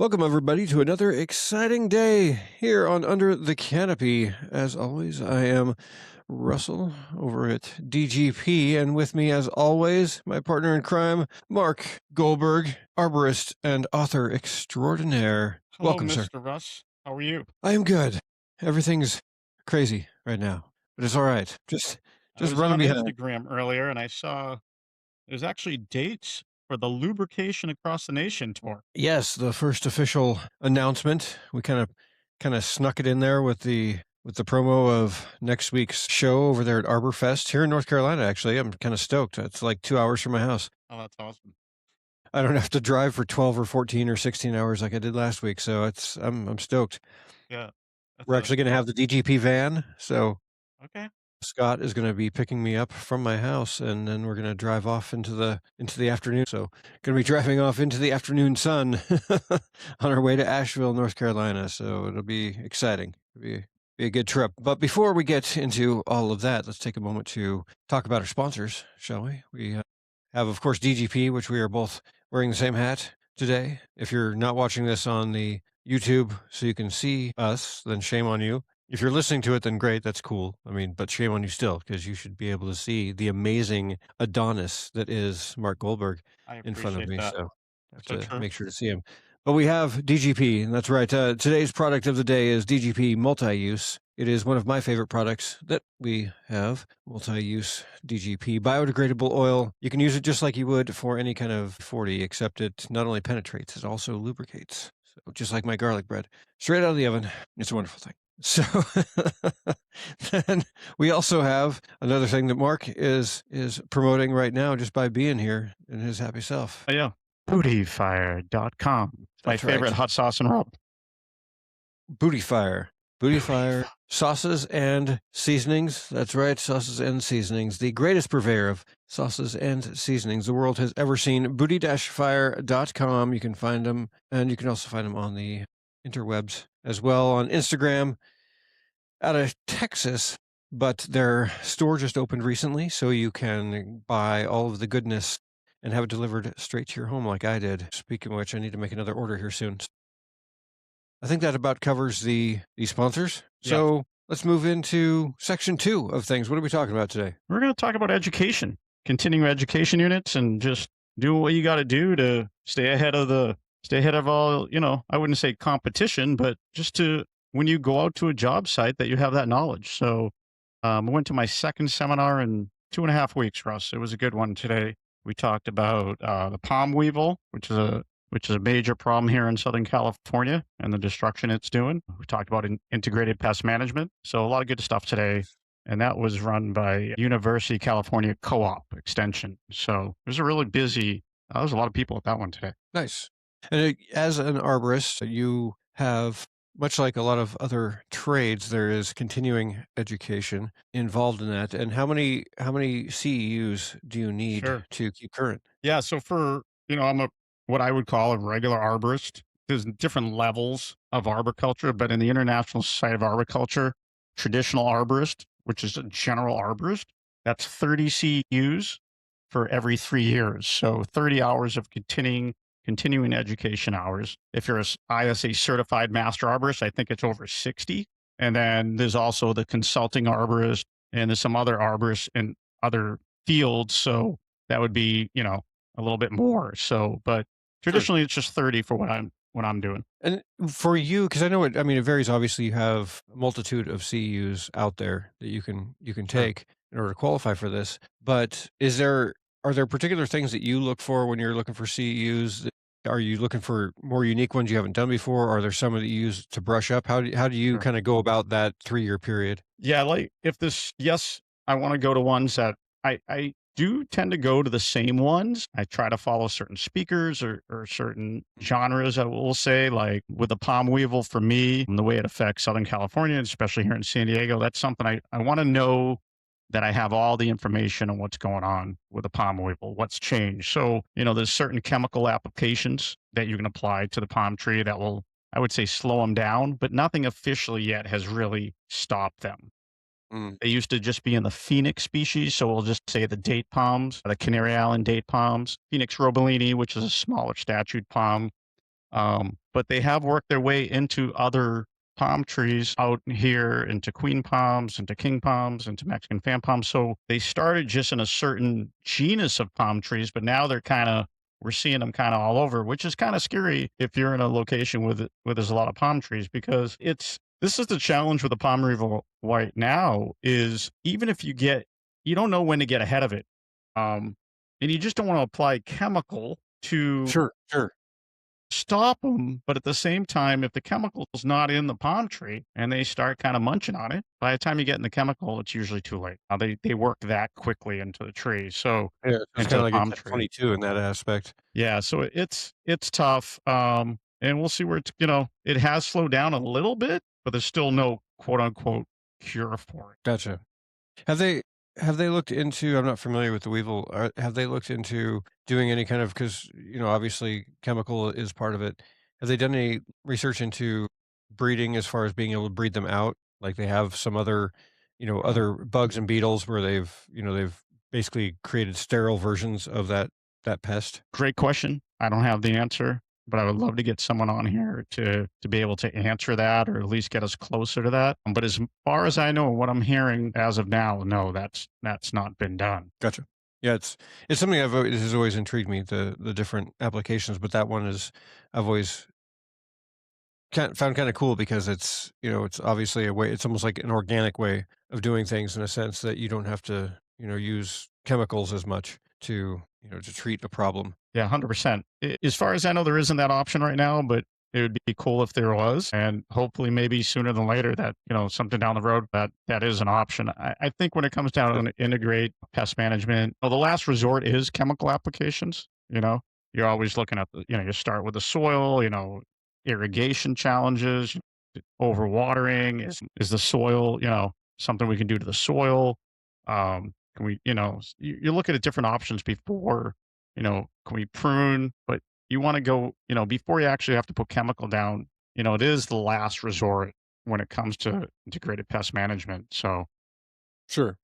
Welcome, everybody, to another exciting day here on Under the Canopy. As always, I am Russell over at DGP, and with me, as always, my partner in crime, Marc Goldberg, arborist and author extraordinaire. Hello, Welcome, sir. Mr. Russ. How are you? I am good. Everything's crazy right now, but it's all right. I Just was running on behind. Instagram earlier and I saw there's actually dates for the Lubrication Across the Nation tour. Yes, the first official announcement. We kind of snuck it in there with the promo of next week's show over there at Arbor Fest here in North Carolina. Actually, I'm kind of stoked. It's like 2 hours from my house. Oh, that's awesome. I don't have to drive for 12 or 14 or 16 hours like I did last week. So I'm stoked. Yeah. That's We're a actually going to have the DGP van. So okay. Scott is going to be picking me up from my house, and then we're going to drive off into the afternoon. So, going to be driving off into the afternoon sun on our way to Asheville, North Carolina. So it'll be exciting. Be a good trip. But before we get into all of that, let's take a moment to talk about our sponsors, shall we? We have, of course, DGP, which we are both wearing the same hat today. If you're not watching this on the YouTube so you can see us, then shame on you. If you're listening to it, then great. That's cool. I mean, but shame on you still, because you should be able to see the amazing Adonis that is Marc Goldberg I in front of appreciate me. that. So I have So to true. make sure to see him. But we have DGP, and that's right. Today's product of the day is DGP Multi-Use. It is one of my favorite products that we have, Multi-Use DGP Biodegradable Oil. You can use it just like you would for any kind of 40, except it not only penetrates, it also lubricates. So just like my garlic bread, straight out of the oven. It's a wonderful thing. So then we also have another thing that Marc is promoting right now just by being here in his happy self. Oh, yeah. Bootyfire.com. It's my That's right. favorite hot sauce and rub. Booty Fire. Booty Fire Fire. sauces and seasonings. That's right, sauces and seasonings. The greatest purveyor of sauces and seasonings the world has ever seen. Booty-fire.com. You can find them, and you can also find them on the interwebs as well on Instagram. Out of Texas, but their store just opened recently, so you can buy all of the goodness and have it delivered straight to your home like I did. Speaking of which, I need to make another order here soon. I think that about covers the sponsors. Yes. So let's move into section 2 of things. What are we talking about today? We're going to talk about education, continuing education units, and just doing what you got to do to stay ahead of all, I wouldn't say competition, but just to, when you go out to a job site, that you have that knowledge. So I went to my second seminar in 2.5 weeks, Russ. It was a good one today. We talked about the palm weevil, which is a major problem here in Southern California and the destruction it's doing. We talked about integrated pest management. So a lot of good stuff today. And that was run by University California Co-op Extension. So it was a really busy, there was a lot of people at that one today. Nice. And as an arborist, you have, much like a lot of other trades, there is continuing education involved in that. And how many CEUs do you need Sure. to keep current? Yeah. So I'm what I would call a regular arborist. There's different levels of arboriculture, but in the International Society of Arboriculture, traditional arborist, which is a general arborist, that's 30 CEUs for every 3 years. So 30 hours of continuing education hours. If you're a ISA certified master arborist, I think it's over 60. And then there's also the consulting arborist, and there's some other arborists in other fields. So that would be, a little bit more. So, but traditionally it's just 30 for what I'm doing. And for you, because I know it varies. Obviously, you have a multitude of CEUs out there that you can Sure. take in order to qualify for this. But are there particular things that you look for when you're looking for CEUs? Are you looking for more unique ones you haven't done before? Are there some that you use to brush up? How do you Sure. kind of go about that 3-year period? Yeah, like yes, I want to go to ones that I do tend to go to the same ones. I try to follow certain speakers or certain genres. I will say, like with the palm weevil for me, and the way it affects Southern California, especially here in San Diego, that's something I want to know, that I have all the information on what's going on with the palm weevil, what's changed. So, there's certain chemical applications that you can apply to the palm tree that will, I would say, slow them down, but nothing officially yet has really stopped them. Mm. They used to just be in the Phoenix species. So we'll just say the date palms, the Canary Island date palms, Phoenix robellini, which is a smaller statued palm. But they have worked their way into other palm trees out here, into queen palms, into king palms, into Mexican fan palms. So they started just in a certain genus of palm trees, but now we're seeing them kind of all over, which is kind of scary if you're in a location where there's a lot of palm trees, because this is the challenge with the palm removal right now is even if you don't know when to get ahead of it. And you just don't want to apply chemical to Sure, sure. stop them, but at the same time, if the chemical is not in the palm tree and they start kind of munching on it, by the time you get in the chemical, it's usually too late. They work that quickly into the tree, so Yeah, it's into kinda the like a palm tree. catch-22 in that aspect. Yeah, so it's tough, and we'll see where it has slowed down a little bit, but there's still no quote unquote cure for it. Gotcha. Have they have they looked into I'm not familiar with the weevil, have they looked into doing any kind of because obviously chemical is part of it. Have they done any research into breeding as far as being able to breed them out? Like they have some other, other bugs and beetles where they've basically created sterile versions of that pest? Great question. I don't have the answer, but I would love to get someone on here to be able to answer that or at least get us closer to that. But as far as I know, what I'm hearing as of now, no, that's not been done. Gotcha. Yeah, it's something it has always intrigued me, the different applications, but that one is I've always found kind of cool because it's obviously a way, it's almost like an organic way of doing things in a sense that you don't have to, use chemicals as much to treat a problem. Yeah, 100%. As far as I know, there isn't that option right now, but it would be cool if there was. And hopefully, maybe sooner than later, that, something down the road that is an option. I think when it comes down Sure. to integrate pest management, well, the last resort is chemical applications. You're always looking at you start with the soil, irrigation challenges, overwatering. Is the soil, something we can do to the soil? Can we, you're looking at different options before can we prune? But you want to go, before you actually have to put chemical down, it is the last resort when it comes to integrated pest management. So, Sure.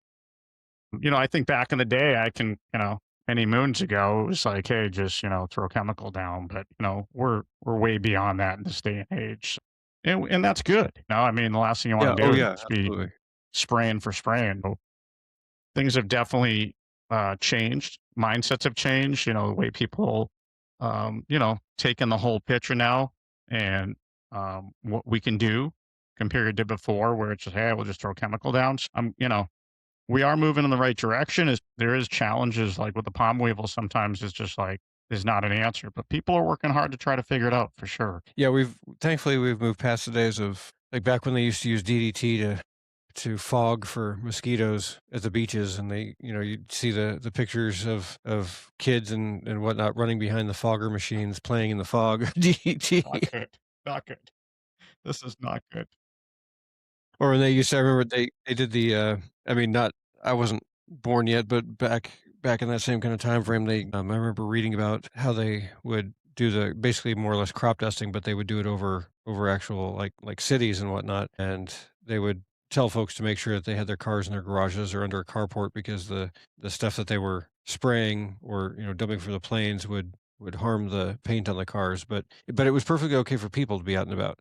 I think back in the day, many moons ago, it was like, hey, just, throw chemical down. But, we're way beyond that in this day and age. And that's good. I mean, the last thing you Yeah. want to Oh do is yeah. just be Absolutely. spraying for spraying. Things have definitely changed. Mindsets have changed. The way people, taking the whole picture now and what we can do compared to before, where it's just, hey, we'll just throw chemical down. We are moving in the right direction. Is there is challenges like with the palm weevil. Sometimes it's just like is not an answer, but people are working hard to try to figure it out for sure. Yeah. We've moved past the days of like back when they used to use DDT to fog for mosquitoes at the beaches, and you'd see the pictures of kids and whatnot running behind the fogger machines playing in the fog. DET. Not good. Not good. This is not good. Or when they used to, I remember they did I mean, not I wasn't born yet, but back in that same kind of time frame, I remember reading about how they would do the basically more or less crop dusting, but they would do it over actual like cities and whatnot, and they would tell folks to make sure that they had their cars in their garages or under a carport because the stuff that they were spraying or dumping from the planes would harm the paint on the cars, but it was perfectly okay for people to be out and about.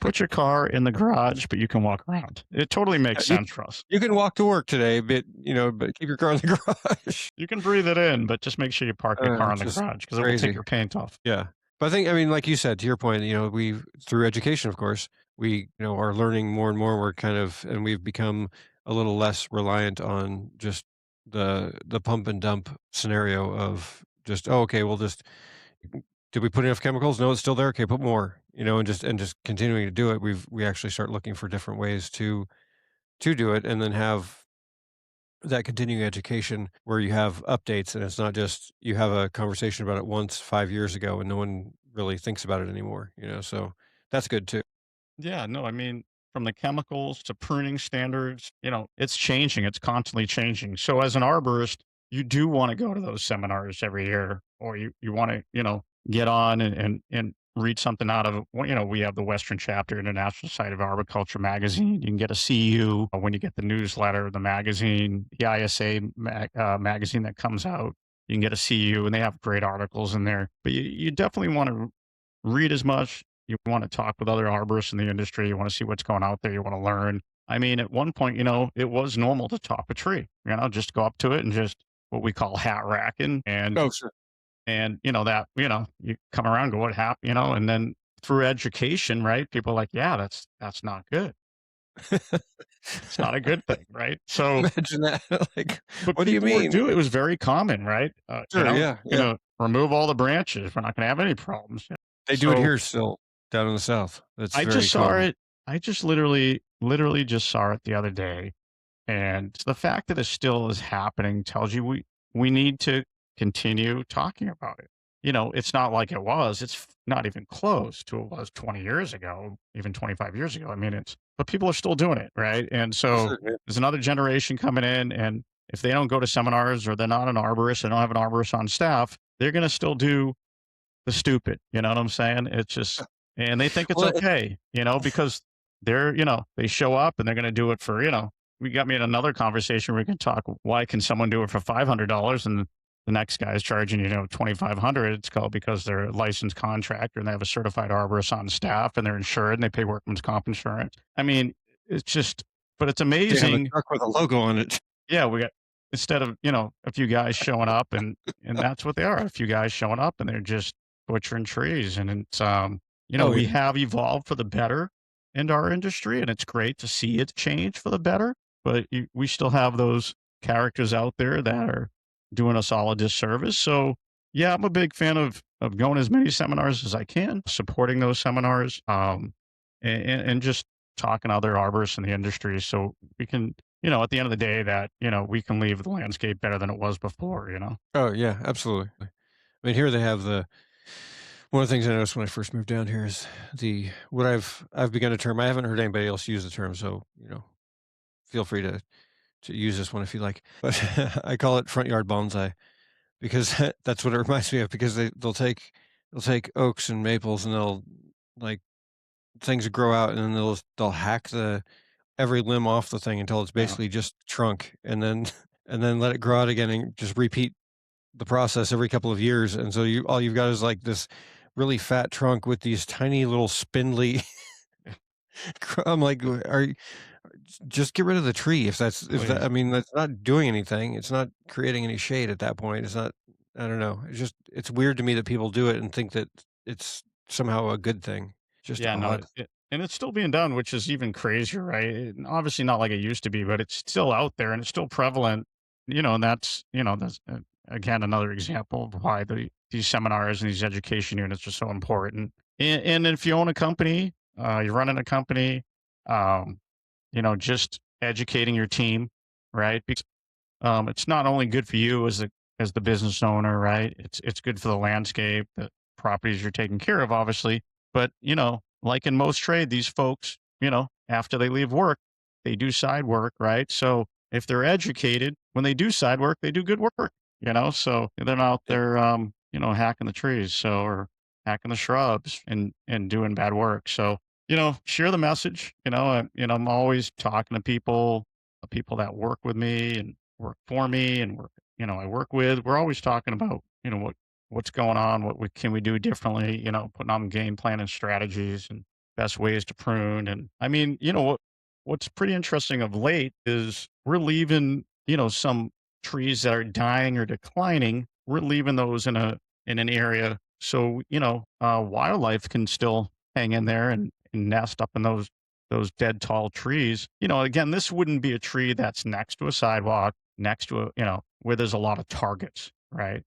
Put your car in the garage, but you can walk around. It totally makes You sense for us. you can walk to work today, but keep your car in the garage. You can breathe it in, but just make sure you park your car in It's the just garage because it will take crazy. your paint off. Yeah. But I mean, like you said, to your point, we through education, of course, we, are learning more and more. And we've become a little less reliant on just the pump and dump scenario of just, oh, okay, we'll just did we put enough chemicals? No, it's still there. Okay, put more, and just continuing to do it. We actually start looking for different ways to do it and then have that continuing education where you have updates and it's not just you have a conversation about it once 5 years ago and no one really thinks about it anymore, so that's good too. Yeah, no, I mean, from the chemicals to pruning standards, it's changing. It's constantly changing. So as an arborist, you do want to go to those seminars every year, or you want to, get on and read something out of, well, we have the Western chapter, International Society of Arboriculture magazine. You can get a CU when you get the newsletter, the magazine, the ISA magazine that comes out. You can get a CU, and they have great articles in there. But you definitely want to read as much. You want to talk with other arborists in the industry. You want to see what's going out there. You want to learn. I mean, at one point, it was normal to top a tree, just go up to it and just what we call hat racking. Oh, sure. And you come around, go, what happened, and then through education, right? People are like, yeah, that's not good. It's not a good thing, right? So, Imagine that. Like, but what do you people would mean? do it. It was very common, right? Sure, yeah, yeah. Remove all the branches. We're not going to have any problems. They do it So here still down in the South. That's I very just saw common. it. I just literally just saw it the other day. And the fact that it still is happening tells you we need to continue talking about it. It's not like it was. It's not even close to it was 20 years ago, even 25 years ago. I mean, but people are still doing it, right? And so Sure, yeah. there's another generation coming in, and if they don't go to seminars or they're not an arborist, they don't have an arborist on staff, they're going to still do the stupid. You know what I'm saying? It's just, and they think it's Well, okay, because they show up and they're going to do it for, we got me in another conversation where we can talk. Why can someone do it for $500 and the next guy is charging, 2,500? It's called because they're a licensed contractor and they have a certified arborist on staff and they're insured and they pay workman's comp insurance. I mean, it's just, but it's they have a amazing. truck with a logo on it. Yeah, we got instead of, a few guys showing up and that's what they are, a few guys showing up and they're just butchering trees. And it's Oh, we yeah. have evolved for the better in our industry and it's great to see it change for the better, but we still have those characters out there that are doing us all a disservice. So yeah, I'm a big fan of going as many seminars as I can, supporting those seminars, and just talking to other arborists in the industry so we can at the end of the day that, we can leave the landscape better than it was before. Oh, yeah, absolutely. I mean, here they have the one of the things I noticed when I first moved down here is what I've begun a term. I haven't heard anybody else use the term, so, feel free to use this one if you like. But I call it front yard bonsai because that's what it reminds me of because they'll take oaks and maples and they'll like things grow out and then they'll hack every limb off the thing until it's Yeah. basically just trunk and then and then let it grow out again and just repeat the process every couple of years. And so all you've got is like this really fat trunk with these tiny little spindly I'm like, are you, just get rid of the tree if that Please. I mean that's not doing anything. It's not creating any shade at that point. It's not I don't know. It's weird to me that people do it and think that it's somehow a good thing. Just Yeah, no, odd. and it's still being done, which is even crazier, right? Obviously not like it used to be, but it's still out there and it's still prevalent, and that's again another example of why these seminars and these education units are so important. And if you own a company, you're running a company, um, just educating your team, right? Because it's not only good for you as the business owner, right? It's good for the landscape, the properties you're taking care of, obviously. But like in most trade, these folks, after they leave work, they do side work, right? So if they're educated, when they do side work, they do good work, So they're not out Yeah. there, hacking the trees, or hacking the shrubs and doing bad work. So share the message. I'm always talking to people that work with me and work for me and I work with. We're always talking about, what's going on, can we do differently, putting on game plan and strategies and best ways to prune. And I mean, what's pretty interesting of late is we're leaving, some trees that are dying or declining. We're leaving those in an area so, wildlife can still hang in there and nest up in those dead tall trees. Again, this wouldn't be a tree that's next to a sidewalk, next to where there's a lot of targets, right?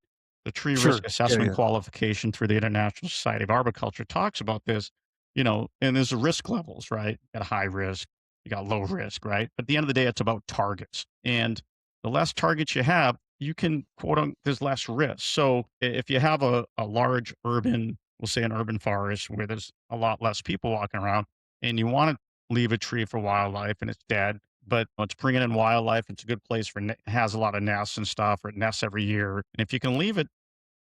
The tree risk Sure. Yeah, assessment yeah. qualification through the International Society of Arboriculture talks about this, and there's risk levels, right? You got high risk, you got low risk, right? But at the end of the day, it's about targets. And the less targets you have, you can there's less risk. So if you have a large urban, we'll say an urban forest where there's a lot less people walking around and you want to leave a tree for wildlife and it's dead, but it's bringing in wildlife. It's a good place has a lot of nests and stuff, or it nests every year. And if you can leave it,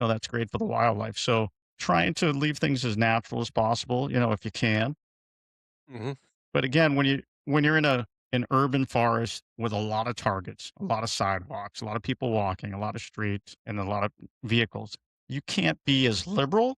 that's great for the wildlife. So trying to leave things as natural as possible, if you can. Mhm. But again, when you're in an urban forest with a lot of targets, a lot of sidewalks, a lot of people walking, a lot of streets, and a lot of vehicles. You can't be as liberal,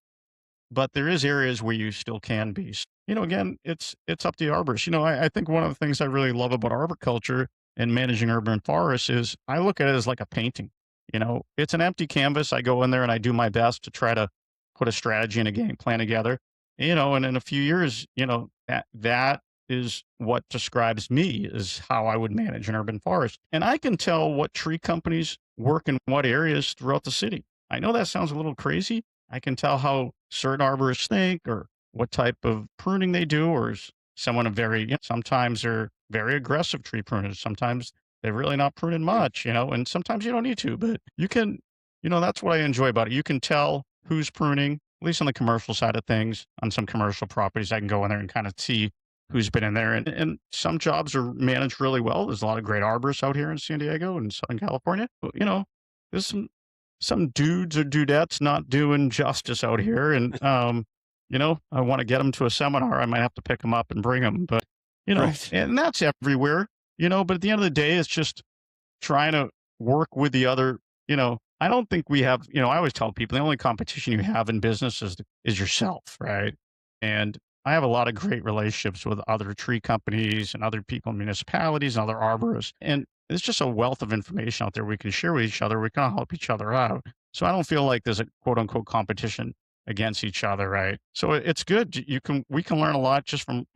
but there is areas where you still can be. Again, it's up to the arborist. I think one of the things I really love about arboriculture and managing urban forests is I look at it as like a painting. It's an empty canvas. I go in there and I do my best to try to put a strategy and a game plan together. And in a few years, that is what describes me is how I would manage an urban forest. And I can tell what tree companies work in what areas throughout the city. I know that sounds a little crazy. I can tell how certain arborists think or what type of pruning they do, or is someone a sometimes they're very aggressive tree pruners. Sometimes they're really not pruning much, and sometimes you don't need to, but that's what I enjoy about it. You can tell who's pruning, at least on the commercial side of things. On some commercial properties, I can go in there and kind of see who's been in there. And some jobs are managed really well. There's a lot of great arborists out here in San Diego and Southern California. But, there's some dudes or dudettes not doing justice out here. And, I want to get them to a seminar. I might have to pick them up and bring them. But, Right. and that's everywhere, but at the end of the day, it's just trying to work with the other, I don't think we have, I always tell people the only competition you have in business is yourself, right? And I have a lot of great relationships with other tree companies and other people in municipalities and other arborists. And it's just a wealth of information out there we can share with each other. We can all help each other out. So I don't feel like there's a quote unquote competition against each other, right? So it's good. We can learn a lot just from,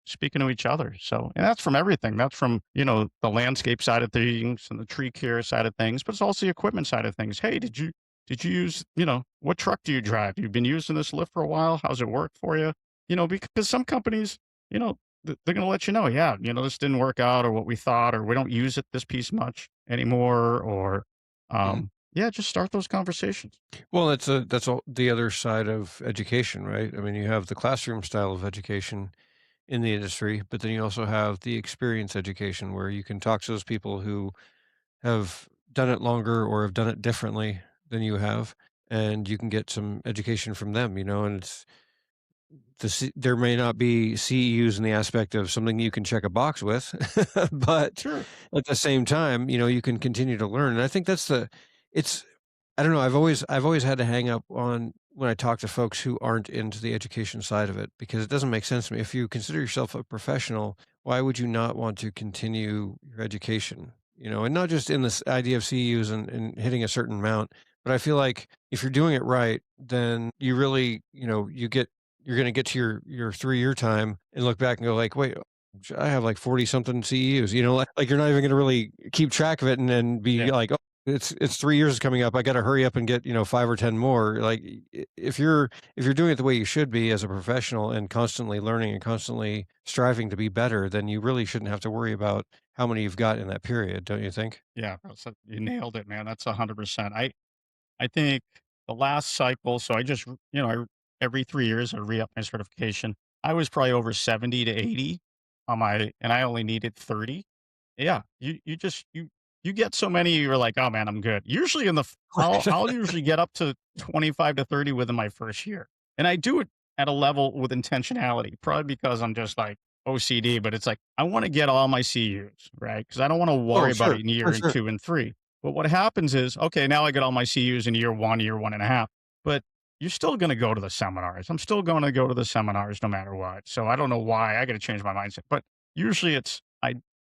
speaking to each other. So, and that's from everything. That's from, the landscape side of things and the tree care side of things, but it's also the equipment side of things. Hey, did you use, what truck do you drive? You've been using this lift for a while. How's it work for you? Because some companies, they're going to let you know, yeah, this didn't work out or what we thought, or we don't use it this piece much anymore, or, Mhm. yeah, just start those conversations. Well, that's all the other side of education, right? I mean, you have the classroom style of education in the industry, but then you also have the experience education where you can talk to those people who have done it longer or have done it differently than you have, and you can get some education from them, and there may not be CEUs in the aspect of something you can check a box with, but Sure. at the same time, you can continue to learn. And I think it's, I don't know. I've always had to hang up on when I talk to folks who aren't into the education side of it because it doesn't make sense to me. If you consider yourself a professional, why would you not want to continue your education? And not just in this idea of CEUs and hitting a certain amount, but I feel like if you're doing it right, then you really, you're going to get to your 3 year time and look back and go like, wait, I have like 40 something CEUs, like you're not even going to really keep track of it and then be Yeah. like, oh, it's 3 years coming up. I got to hurry up and get, 5 or 10 more. Like if you're doing it the way you should be as a professional and constantly learning and constantly striving to be better, then you really shouldn't have to worry about how many you've got in that period. Don't you think? Yeah. You nailed it, man. That's 100%. I think the last cycle, so I just, every 3 years, I re up my certification. I was probably over 70 to 80 and I only needed 30. Yeah. You get so many, you're like, oh man, I'm good. Usually I'll usually get up to 25 to 30 within my first year. And I do it at a level with intentionality, probably because I'm just like OCD, but it's like, I want to get all my CUs, right? Because I don't want to Oh, worry about sure, it in sure, year and sure. two and three. But what happens is, okay, now I get all my CUs in year one and a half, but you're still going to go to the seminars. I'm still going to go to the seminars no matter what. So I don't know why I got to change my mindset, but usually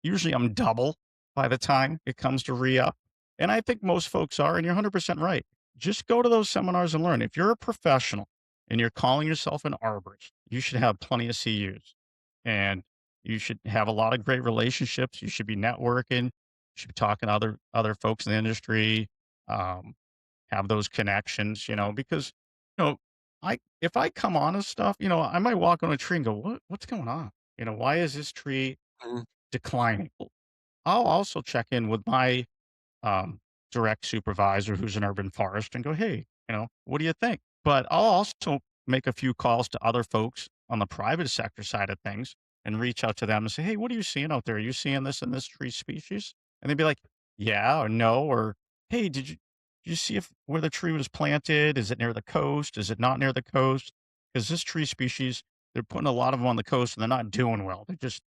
usually I'm double by the time it comes to re-up. And I think most folks are, and you're 100% right. Just go to those seminars and learn. If you're a professional and you're calling yourself an arborist, you should have plenty of CUs and you should have a lot of great relationships. You should be networking. You should be talking to other folks in the industry. Um, have those connections, because you know, if I come on to stuff, I might walk on a tree and go, what's going on? Why is this tree Mhm. declining? I'll also check in with my um, direct supervisor who's an urban forest and go, hey, what do you think? But I'll also make a few calls to other folks on the private sector side of things and reach out to them and say, hey, what are you seeing out there? Are you seeing this in this tree species? And they'd be like, yeah or no, or hey, did you see if where the tree was planted? Is it near the coast? Is it not near the coast? Because this tree species, they're putting a lot of them on the coast and they're not doing well.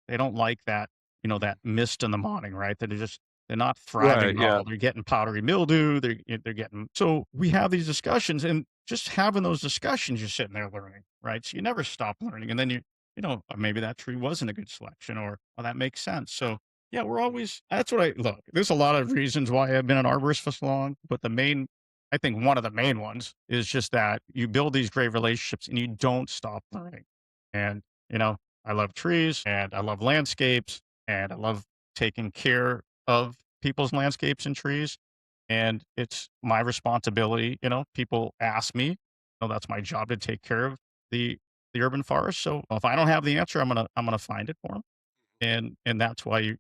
They don't like that, that mist in the morning, right? They're not Right. thriving Yeah. well. They're getting powdery mildew. They're getting, so we have these discussions, and just having those discussions, you're sitting there learning, right? So you never stop learning. And then maybe that tree wasn't a good selection, or that makes sense. So yeah, we're always, that's what I look. There's a lot of reasons why I've been an arborist for so long, but I think one of the main ones is just that you build these great relationships and you don't stop learning. And, you know, I love trees and I love landscapes and I love taking care of people's landscapes and trees. And it's my responsibility. People ask me, that's my job to take care of the the urban forest. So if I don't have the answer, I'm gonna find it for them. And that's why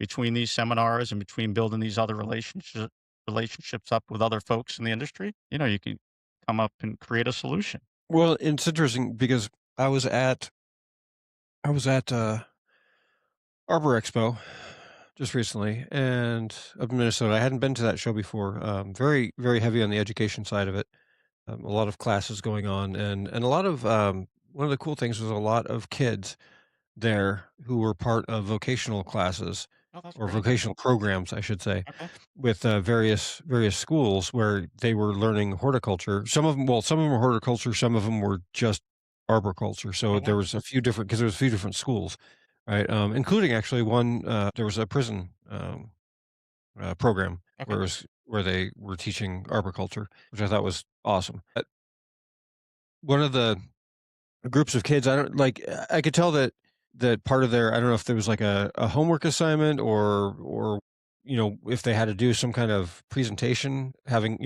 between these seminars and between building these other relationships up with other folks in the industry, you can come up and create a solution. Well, it's interesting because I was at I was at Arbor Expo just recently, and up in Minnesota. I hadn't been to that show before. Very very heavy on the education side of it. A lot of classes going on, and a lot of one of the cool things was a lot of kids there who were part of vocational classes Oh, that's or great. vocational programs, I should say, Okay. with various schools where they were learning horticulture. Some of them were horticulture, some of them were just arboriculture. So Oh, there wow. was a few different because there was a few different schools, right? Including actually one. There was a prison program Okay. where they were teaching arboriculture, which I thought was awesome. One of the groups of kids, I don't like I could tell that part of their I don't know if there was like a homework assignment or if they had to do some kind of presentation having,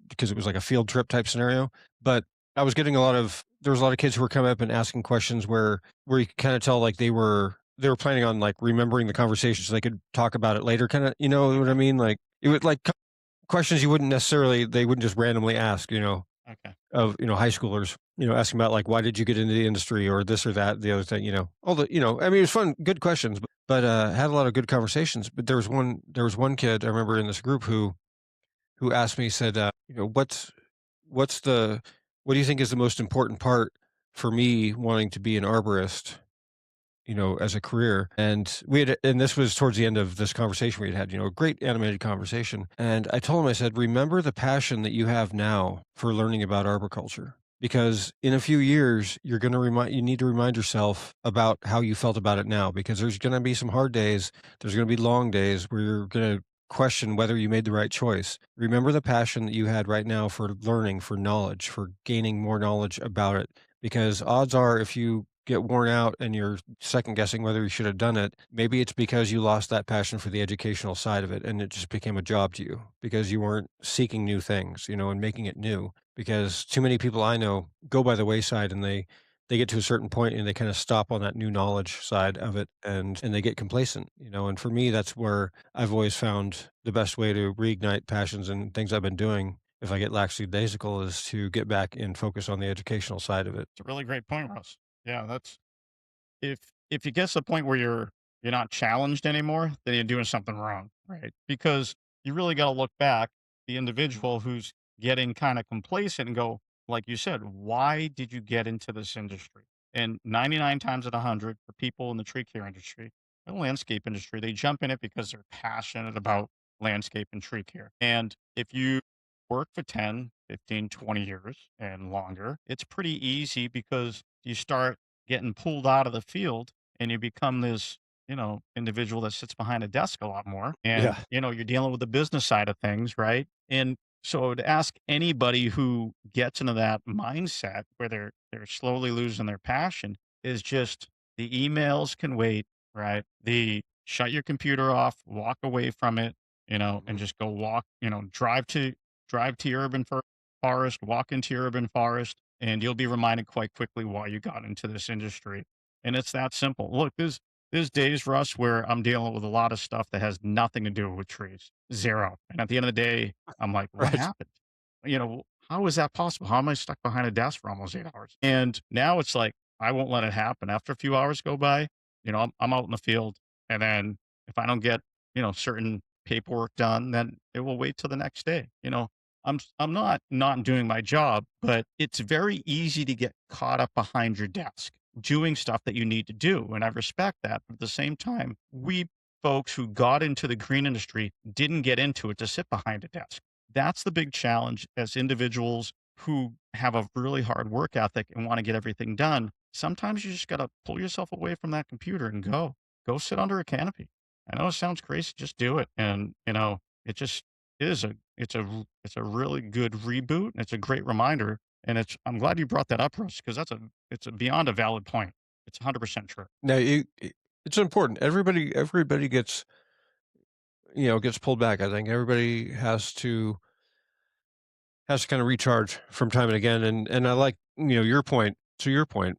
because it was like a field trip type scenario, but I was getting there was a lot of kids who were coming up and asking questions where you could kind of tell like they were planning on like remembering the conversation so they could talk about it later, kind of, you know what I Okay. mean? Like it would like questions they wouldn't just randomly ask, Okay. of, high schoolers, asking about like, why did you get into the industry or this or that, the other thing, all the, I mean, it was fun, good questions, but had a lot of good conversations. But there was one kid I remember in this group who asked me, said, what's the, what do you think is the most important part for me wanting to be an arborist, as a career. And this was towards the end of this conversation we had, a great animated conversation. And I told him, I said, remember the passion that you have now for learning about arboriculture. Because in a few years, you need to remind yourself about how you felt about it now, because there's going to be some hard days. There's going to be long days where you're going to question whether you made the right choice. Remember the passion that you had right now for learning, for knowledge, for gaining more knowledge about it, because odds are if you get worn out and you're second guessing whether you should have done it, maybe it's because you lost that passion for the educational side of it and it just became a job to you because you weren't seeking new things, and making it new. Because too many people I know go by the wayside and they get to a certain point and they kind of stop on that new knowledge side of it and they get complacent, and for me that's where I've always found the best way to reignite passions and things I've been doing if I get lackadaisical is to get back and focus on the educational side of it. It's a really great point, Russ. Yeah, that's if if you get to the point where you're not challenged anymore, then you're doing something wrong, right? Because you really got to look back the individual who's getting kind of complacent and go, like you said, why did you get into this industry? And 99 times out of 100 for people in the tree care industry, the landscape industry, they jump in it because they're passionate about landscape and tree care. And if you work for 10, 15, 20 years and longer, it's pretty easy because you start getting pulled out of the field and you become this, individual that sits behind a desk a lot more. And, Yeah. you're dealing with the business side of things, right? And so I would ask anybody who gets into that mindset where they're slowly losing their passion is just the emails can wait, right? The shut your computer off, walk away from it, and Mhm. just go walk, drive to your forest, walk into your urban forest, and you'll be reminded quite quickly why you got into this industry. And it's that simple. Look, there's days, Russ, where I'm dealing with a lot of stuff that has nothing to do with trees, zero. And at the end of the day, I'm like, what Right. happened? How is that possible? How am I stuck behind a desk for almost 8 hours? And now it's like, I won't let it happen. After a few hours go by, I'm out in the field. And then if I don't get, certain paperwork done, then it will wait till the next day. I'm not doing my job, but it's very easy to get caught up behind your desk. doing stuff that you need to do. And I respect that. But at the same time, we folks who got into the green industry didn't get into it to sit behind a desk. That's the big challenge as individuals who have a really hard work ethic and want to get everything done. Sometimes you just got to pull yourself away from that computer and go sit under a canopy. I know it sounds crazy, just do it. And, it just is it's a really good reboot. And it's a great reminder. And I'm glad you brought that up, Russ, because it's a beyond a valid point. It's 100% true. Now, it's important. Everybody gets, gets pulled back. I think everybody has to kind of recharge from time and again. And I like, your point. To your point,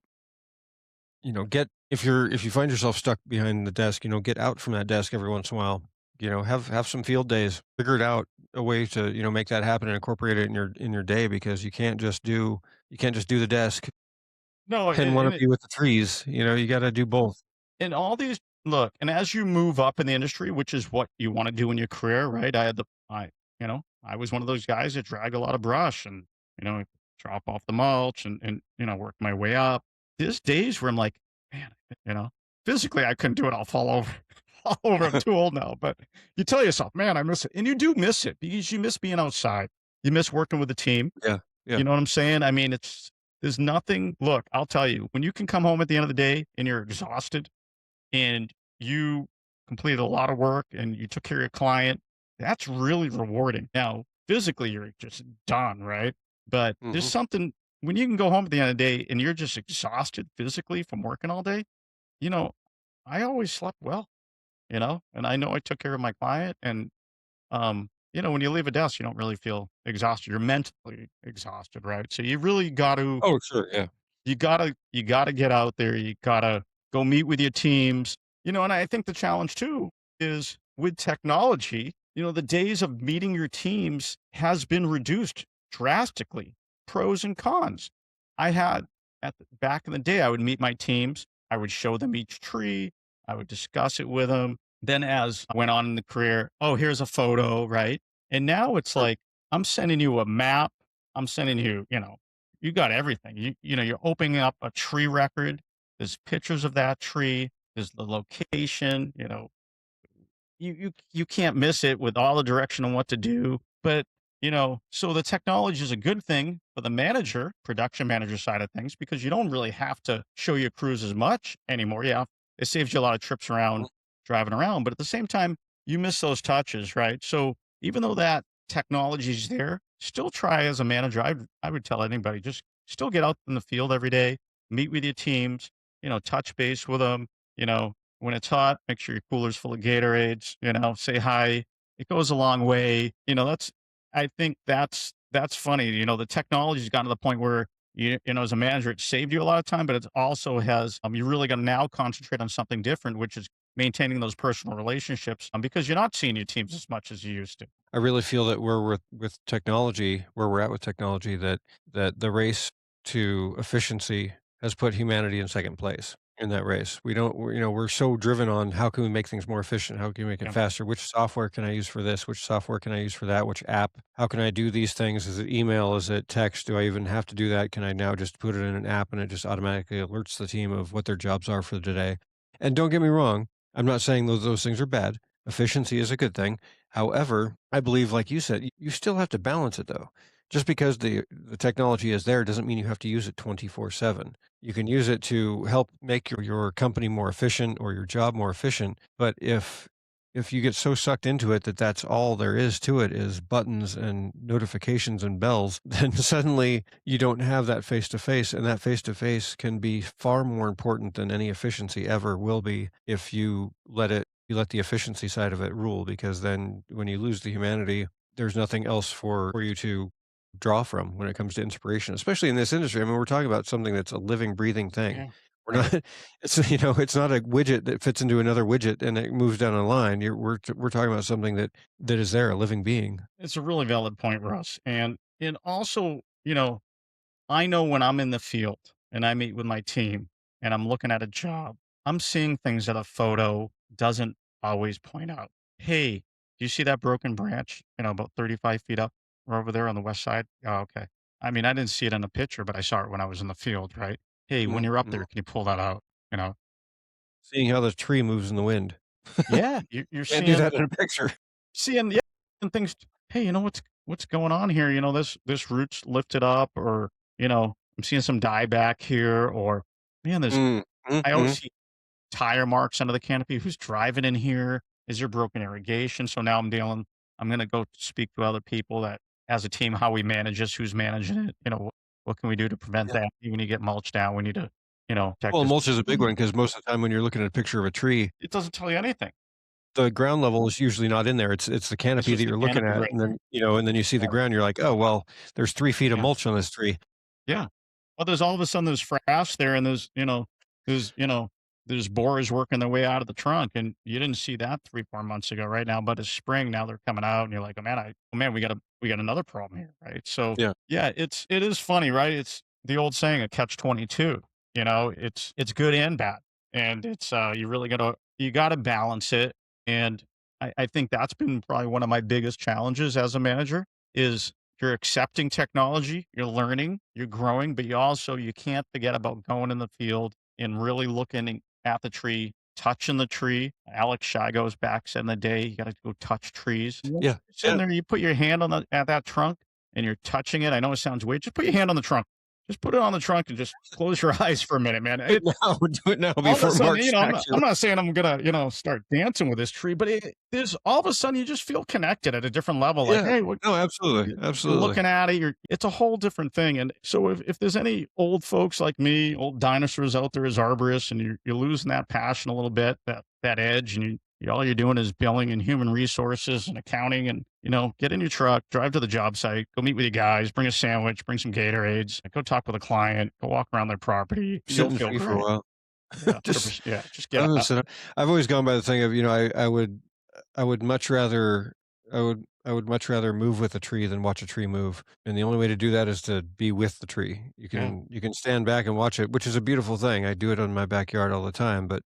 get if you find yourself stuck behind the desk, get out from that desk every once in a while. Have some field days. Figure it out a way to make that happen and incorporate it in your day, because you can't just do the desk No, and want to be with the trees. You got to do both. and all these look, and as you move up in the industry, which is what you want to do in your career, right? I was one of those guys that dragged a lot of brush and, drop off the mulch and, work my way up. There's days where I'm like, man, you know, physically I couldn't do it. I'll fall over, fall over. I'm too old now, but you tell yourself, man, I miss it. And you do miss it because you miss being outside. You miss working with the team. Yeah, yeah. You know what I'm saying? I mean, there's nothing. Look, I'll tell you, when you can come home at the end of the day and you're exhausted and you completed a lot of work and you took care of your client, that's really rewarding. Now, physically, you're just done, right? But there's Hmm. something when you can go home at the end of the day and you're just exhausted physically from working all day, you know, I always slept well, and I know I took care of my client. And, when you leave a desk, you don't really feel exhausted. You're mentally exhausted, right? So you really got to Oh, sure. Yeah. you gotta get out there. You gotta go meet with your teams. And I think the challenge too is with technology, the days of meeting your teams has been reduced drastically. Pros and cons. I had back in the day, I would meet my teams. I would show them each tree. I would discuss it with them. Then as I went on in the career, oh, here's a photo, right? And now it's Sure. like I'm sending you a map. I'm sending you, you got everything. You're opening up a tree record. There's pictures of that tree. There's the location. You can't miss it with all the direction on what to do. But so the technology is a good thing for the manager, production manager side of things, because you don't really have to show your crews as much anymore. Yeah, it saves you a lot of trips around driving around, but at the same time, you miss those touches, right? So even though that technology is there, still try as a manager. I would tell anybody, just still get out in the field every day, meet with your teams, touch base with them. When it's hot, make sure your cooler's full of Gatorades. Say hi. It goes a long way. I think that's funny. The technology's gotten to the point where as a manager, it saved you a lot of time, but it also has you really got to now concentrate on something different, which is maintaining those personal relationships because you're not seeing your teams as much as you used to. I really feel that with technology, where we're at with technology, that the race to efficiency has put humanity in second place in that race. We're so driven on how can we make things more efficient? How can we make it Yeah. faster? Which software can I use for this? Which software can I use for that? Which app? How can I do these things? Is it email? Is it text? Do I even have to do that? Can I now just put it in an app and it just automatically alerts the team of what their jobs are for the day? And don't get me wrong, I'm not saying those things are bad. Efficiency is a good thing. However, I believe, like you said, you still have to balance it though. Just because the technology is there doesn't mean you have to use it 24/7. You can use it to help make your company more efficient or your job more efficient. But if you get so sucked into it that that's all there is to it is buttons and notifications and bells, then suddenly you don't have that face to face, and that face to face can be far more important than any efficiency ever will be if you let the efficiency side of it rule, because then when you lose the humanity, there's nothing else for you to draw from when it comes to inspiration, especially in this industry. I mean, we're talking about something that's a living, breathing thing. Yeah. We're Right. not, it's not a widget that fits into another widget and it moves down a line. We're talking about something that is there, a living being. It's a really valid point, Russ. And also, I know when I'm in the field and I meet with my team and I'm looking at a job, I'm seeing things that a photo doesn't always point out. Hey, do you see that broken branch, about 35 feet up or over there on the west side? Oh, okay. I mean, I didn't see it in the picture, but I saw it when I was in the field, right? hey, when you're up Mm. there, can you pull that out? You know? Seeing how the tree moves in the wind. Yeah, you're Can't do seeing that in a picture. seeing yeah, and things. Hey, you know what's going on here? You know this root's lifted up, or I'm seeing some dieback here, or man, there's Mm, I always mhm. see tire marks under the canopy. Who's driving in here? Is there broken irrigation? So now I'm gonna go speak to other people that as a team, how we manage this, who's managing it, what can we do to prevent Yeah. that? When you get mulch down, we need to, protect Well, this. mulch is a big one because most of the time when you're looking at a picture of a tree, It doesn't tell you anything. the ground level is usually not in there. It's the It's canopy that just the you're looking canopy at, right and there. then you see the ground, you're like, "Oh, well, there's 3 feet of Yeah. mulch on this tree." Yeah. Well, there's all of a sudden there's frass there and there's, there's borers working their way out of the trunk. And you didn't see that 3, 4 months ago. Right now, but it's spring. Now they're coming out and you're like, oh man, we got another problem here. Right. So Yeah. yeah, it is funny, right? It's the old saying, a catch 22, it's good and bad. And it's, you gotta balance it. And I think that's been probably one of my biggest challenges as a manager is you're accepting technology, you're learning, you're growing, but you can't forget about going in the field and really looking at the tree, touching the tree. Alex Shigo's back said in the day, you got to go touch trees. Yeah. Yeah. Sitting Yeah. there, you put your hand at that trunk and you're touching it. I know it sounds weird. Just put your hand on the trunk. Just put it on the trunk and just close your eyes for a minute, man. Do it now. Do it now All of a before sudden, March smacks you. I'm not saying I'm gonna, start dancing with this tree, but there's all of a sudden you just feel connected at a different level. Like, Yeah. hey, No, absolutely. you're Absolutely. looking at it. It's a whole different thing. And so if there's any old folks like me, old dinosaurs out there as arborists, and you're losing that passion a little bit, that edge, and all you're doing is billing and human resources and accounting, and get in your truck, drive to the job site, go meet with your guys, bring a sandwich, bring some Gatorades, go talk with a client, go walk around their property. Sit You'll in the feel tree for a great. while. Yeah, Just 100%. Yeah, just get I'm gonna out. sit up. I've always gone by the thing of, I would much rather I would much rather move with a tree than watch a tree move. And the only way to do that is to be with the tree. Yeah. You can stand back and watch it, which is a beautiful thing. I do it in my backyard all the time, but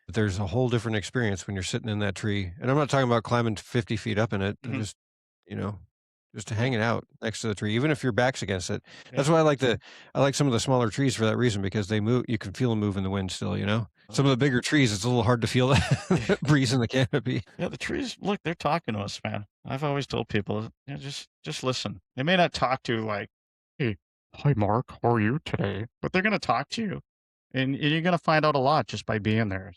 there's a whole different experience when you're sitting in that tree. And I'm not talking about climbing 50 feet up in it. Hmm. You know, just Yeah. hanging out next to the tree, even if your back's against it. Yeah. That's why I like some of the smaller trees for that reason because they move. You can feel them move in the wind still. Oh, Some of the bigger trees, it's a little hard to feel yeah. that breeze in the canopy. Yeah, the trees, look, they're talking to us, man. I've always told people, just listen. They may not talk to you like, "Hey, hi, Mark, how are you today?" But they're gonna talk to you, and you're gonna find out a lot just by being there.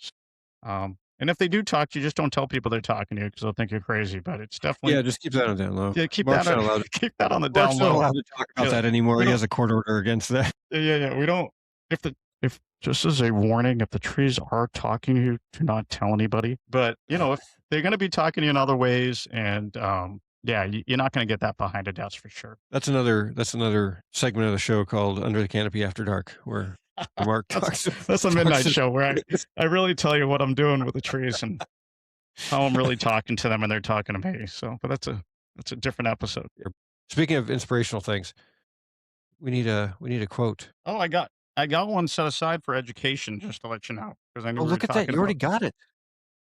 And if they do talk to you, just don't tell people they're talking to you because they'll think you're crazy. But it's definitely Yeah, just keep that on the down low. yeah, Mark's not allowed. keep that on the down Mark's not low. allowed to talk about Yeah, that anymore. we He don't. has a court order against that. Yeah. We don't. If just as a warning, if the trees are talking to you, do not tell anybody. But if they're going to be talking to you in other ways, and yeah, you're not going to get that behind a desk for sure. That's another segment of the show called Under the Canopy After Dark, where Mark That's talks that's a talks midnight to show where I trees. I really tell you what I'm doing with the trees and how I'm really talking to them and they're talking to me. So, but that's a different episode. Speaking of inspirational things, we need a quote. Oh, I got one set aside for education, just to let you know, because I knew Oh, we were look at that! talking You already about. got it.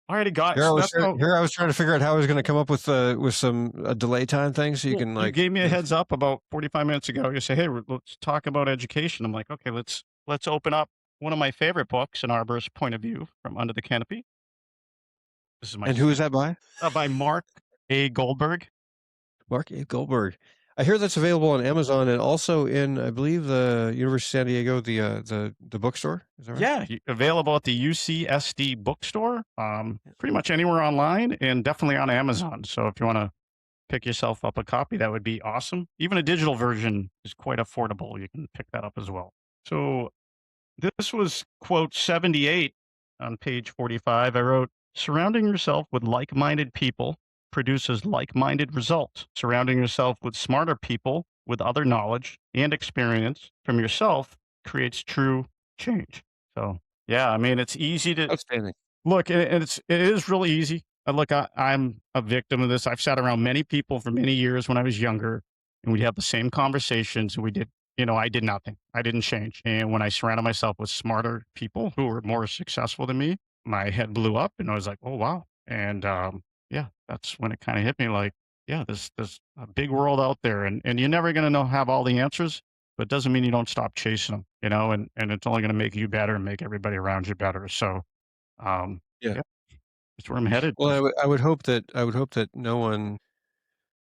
I already got. So that's how. Here I was trying to figure out how I was going to come up with some delay time thing, so you Well, can you like. gave me a heads up about 45 minutes ago. You say, "Hey, let's talk about education." I'm like, "Okay, let's open up one of my favorite books, an arborist point of view from Under the Canopy." This is And who is that by? by Marc A. Goldberg. Mark A. Goldberg. I hear that's available on Amazon and also in, I believe, the University of San Diego, the bookstore. Is that right? Yeah, available at the UCSD Bookstore. Pretty much anywhere online, and definitely on Amazon. So if you want to pick yourself up a copy, that would be awesome. Even a digital version is quite affordable. You can pick that up as well. So this was quote 78 on page 45. I wrote, surrounding yourself with like minded people produces like minded results. Surrounding yourself with smarter people with other knowledge and experience from yourself creates true change. So, yeah, I mean, it's easy to Outstanding. look, and it is really easy. I'm a victim of this. I've sat around many people for many years when I was younger, and we'd have the same conversations. And I did nothing. I didn't change. And when I surrounded myself with smarter people who were more successful than me, my head blew up, and I was like, oh wow. And yeah, that's when it kind of hit me. Like, yeah, there's a big world out there, and you're never gonna have all the answers, but doesn't mean you don't stop chasing them, and it's only going to make you better and make everybody around you better. So, Yeah. yeah, that's where I'm headed. Well, I would hope that no one.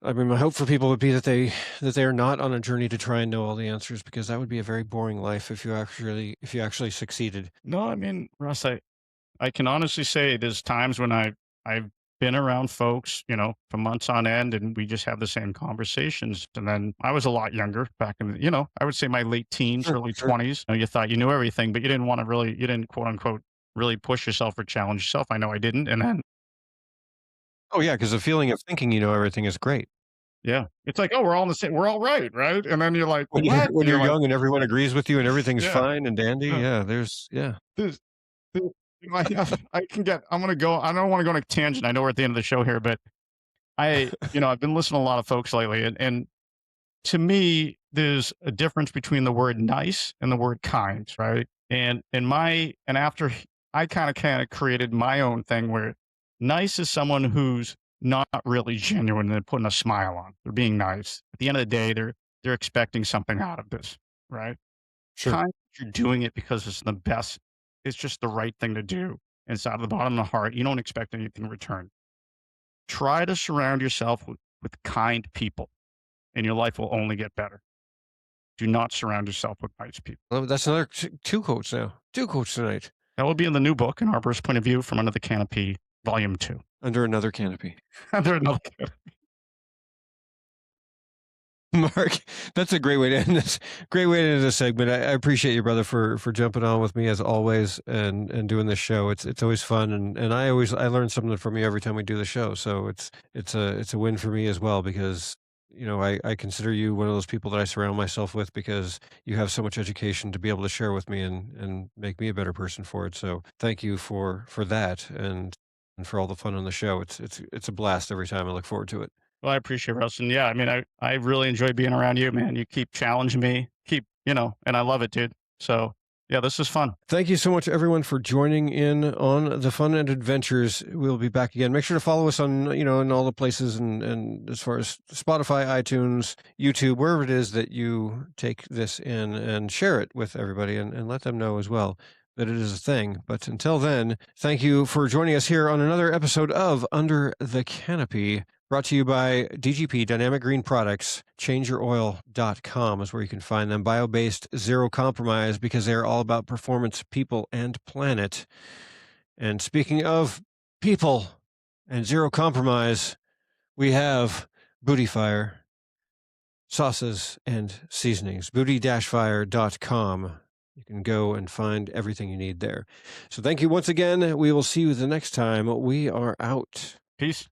I mean, my hope for people would be that they are not on a journey to try and know all the answers, because that would be a very boring life if you actually succeeded. No, I mean, Russ, I can honestly say there's times when I've been around folks, for months on end, and we just have the same conversations. And then I was a lot younger back in, I would say my late teens, Sure, early sure. 20s. You thought you knew everything, but you didn't want to really, you didn't quote unquote really push yourself or challenge yourself. I know I didn't. And then, Oh yeah, because the feeling of thinking you know everything is great. yeah, it's like, oh, we're all in the same, we're all right, right? And then you're like, what? When And you're you're like, young and everyone agrees with you and everything's yeah, fine and dandy, yeah. yeah, there's yeah. There's, there's- I can get, I'm going to go, I don't want to go on a tangent. I know we're at the end of the show here, but I've been listening to a lot of folks lately, and to me, there's a difference between the word nice and the word kind, right? And after I kind of created my own thing where nice is someone who's not really genuine and putting a smile on. They're being nice. At the end of the day, they're expecting something out of this, right? Sure. Kind, you're doing it because it's the best. It's just the right thing to do. And it's out of the bottom of the heart. You don't expect anything in return. Try to surround yourself with kind people, and your life will only get better. Do not surround yourself with nice people. Well, that's another two quotes now. Two quotes tonight That will be in the new book, An Arborist Point of View from Under the Canopy, Volume 2. under another canopy. Under another Mark, that's a great way to end this. Great way to end this segment. I appreciate you, brother, for jumping on with me as always and doing this show. It's always fun, and I learn something from you every time we do the show. So it's a win for me as well, because I consider you one of those people that I surround myself with, because you have so much education to be able to share with me and make me a better person for it. So thank you for that, and for all the fun on the show. It's a blast every time. I look forward to it. Well, I appreciate it, Russ. And yeah, I mean, I really enjoy being around you, man. You keep challenging me, and I love it, dude. So yeah, this is fun. Thank you so much, everyone, for joining in on the fun and adventures. We'll be back again. Make sure to follow us on, in all the places, and as far as Spotify, iTunes, YouTube, wherever it is that you take this in, and share it with everybody, and let them know as well that it is a thing. But until then, thank you for joining us here on another episode of Under the Canopy. Brought to you by DGP Dynamic Green Products. ChangeYourOil.com is where you can find them. Bio-based, zero compromise, because they're all about performance, people, and planet. And speaking of people and zero compromise, we have Booty Fire, sauces, and seasonings. Booty-fire.com. You can go and find everything you need there. So thank you once again. We will see you the next time. We are out. Peace.